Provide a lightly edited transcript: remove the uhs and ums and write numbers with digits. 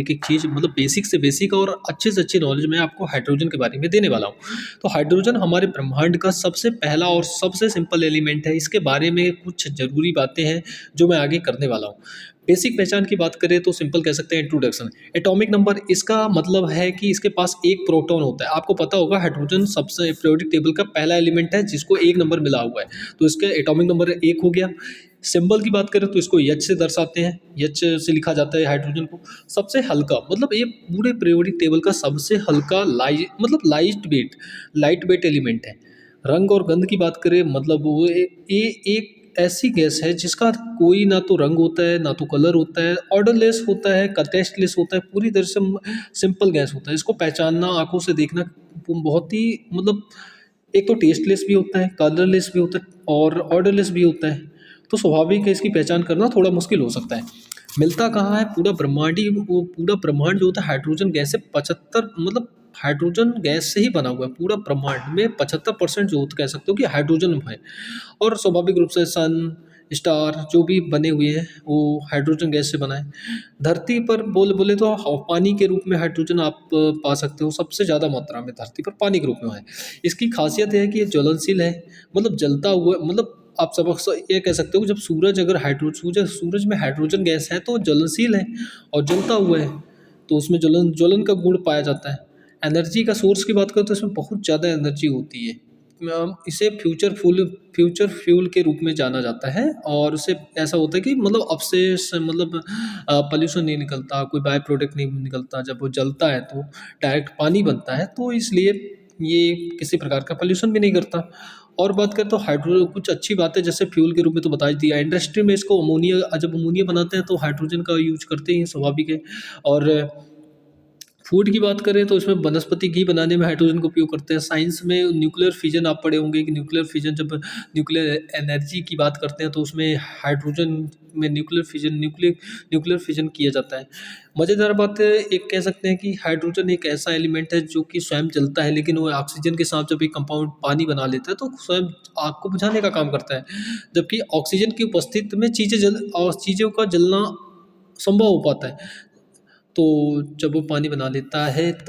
एक-एक चीज़ मतलब बेसिक से बेसिक और अच्छे से अच्छी नॉलेज मैं आपको हाइड्रोजन के बारे में देने वाला हूँ। तो हाइड्रोजन हमारे ब्रह्मांड का सबसे पहला और सबसे सिंपल एलिमेंट है। इसके बारे में कुछ ज़रूरी बातें हैं जो मैं आगे करने वाला हूँ। बेसिक पहचान की बात करें तो सिंपल कह सकते हैं इंट्रोडक्शन। एटॉमिक नंबर इसका मतलब है कि इसके पास 1 प्रोटॉन होता है। आपको पता होगा हाइड्रोजन सबसे पीरियोडिक टेबल का पहला एलिमेंट है जिसको 1 नंबर मिला हुआ है। तो इसका एटॉमिक नंबर 1 हो गया। सिंबल की बात करें तो इसको एच से दर्शाते हैं। एच से लिखा जाता है हाइड्रोजन को। सबसे हल्का मतलब ये पूरे पीरियोडिक टेबल का सबसे हल्का लाइट वेट एलिमेंट है। रंग और गंध की बात करें मतलब वो ये एक ऐसी गैस है जिसका कोई ना तो रंग होता है ना तो कलर होता है, ऑर्डरलेस होता है, टेस्टलेस होता है, पूरी तरह से सिंपल गैस होता है। इसको पहचानना आंखों से देखना बहुत ही मतलब एक तो टेस्टलेस भी होता है, कलरलेस भी होता है और ऑर्डरलेस भी होता है। तो स्वाभाविक है इसकी पहचान करना थोड़ा मुश्किल हो सकता है। मिलता कहाँ है? पूरा ब्रह्मांड जो होता है हाइड्रोजन गैस से 75 मतलब हाइड्रोजन गैस से ही बना हुआ है। पूरा ब्रह्मांड में 75% जो कह सकते हो कि हाइड्रोजन है। और स्वाभाविक रूप से सन, स्टार जो भी बने हुए हैं वो हाइड्रोजन गैस से बना है। धरती पर बोले तो पानी के रूप में हाइड्रोजन आप पा सकते हो। सबसे ज़्यादा मात्रा में धरती पर पानी के रूप में है। इसकी खासियत है कि ये ज्वलनशील है, मतलब जलता हुआ मतलब आप ये कह सकते हो कि जब सूरज अगर सूरज में हाइड्रोजन गैस है तो वो ज्वलनशील है और जलता हुआ है, तो उसमें ज्वलन का गुण पाया जाता है। एनर्जी का सोर्स की बात करें तो इसमें बहुत ज़्यादा एनर्जी होती है। इसे फ्यूचर फ्यूल के रूप में जाना जाता है और उससे ऐसा होता है कि मतलब अवशेष मतलब पॉल्यूशन नहीं निकलता, कोई बाय प्रोडक्ट नहीं निकलता। जब वो जलता है तो डायरेक्ट पानी बनता है, तो इसलिए ये किसी प्रकार का पॉल्यूशन भी नहीं करता। और बात करें तो हाइड्रो कुछ अच्छी बातें जैसे फ्यूल के रूप में तो बता ही दिया। इंडस्ट्री में इसको जब अमोनिया बनाते हैं तो हाइड्रोजन का यूज़ करते ही हैं, स्वाभाविक है। और फूड की बात करें तो इसमें वनस्पति घी बनाने में हाइड्रोजन का उपयोग करते हैं। साइंस में न्यूक्लियर फिजन आप पढ़े होंगे कि जब न्यूक्लियर एनर्जी की बात करते हैं तो उसमें हाइड्रोजन में न्यूक्लियर फिजन किया जाता है। मज़ेदार बात है, एक कह सकते हैं कि हाइड्रोजन एक ऐसा एलिमेंट है जो कि स्वयं जलता है, लेकिन वो ऑक्सीजन के साथ जब एक कंपाउंड पानी बना लेता है तो स्वयं आग को बुझाने का काम करता है। जबकि ऑक्सीजन की उपस्थिति में चीज़ों का जलना संभव हो पाता है। तो जब वो पानी बना लेता है तो